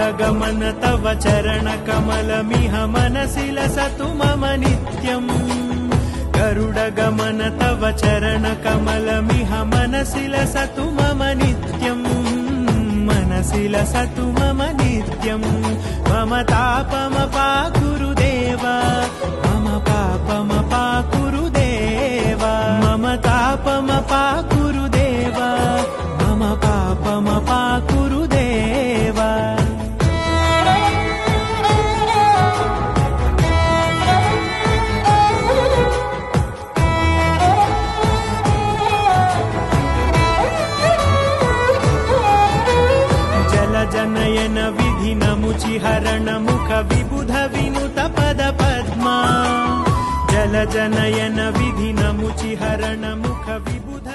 गरुडगमन तव चरणकमलमिह मनसि लसतु मम नित्यम् गरुडगमन तव चरणकमलमिह मनसि लसतु मम नित्यम् मनसि लसतु मम नित्यम् मम तापमपाकुरुदेव मम पापमपाकुरुदेव मम तापमपाकुरुदेव मम पापमपाकुरुदेव जनयन विधिनमुचिहरण मुख विबुध विनुत पद पद्मा जल जनयन विधिनमुचिहरण मुख विबुध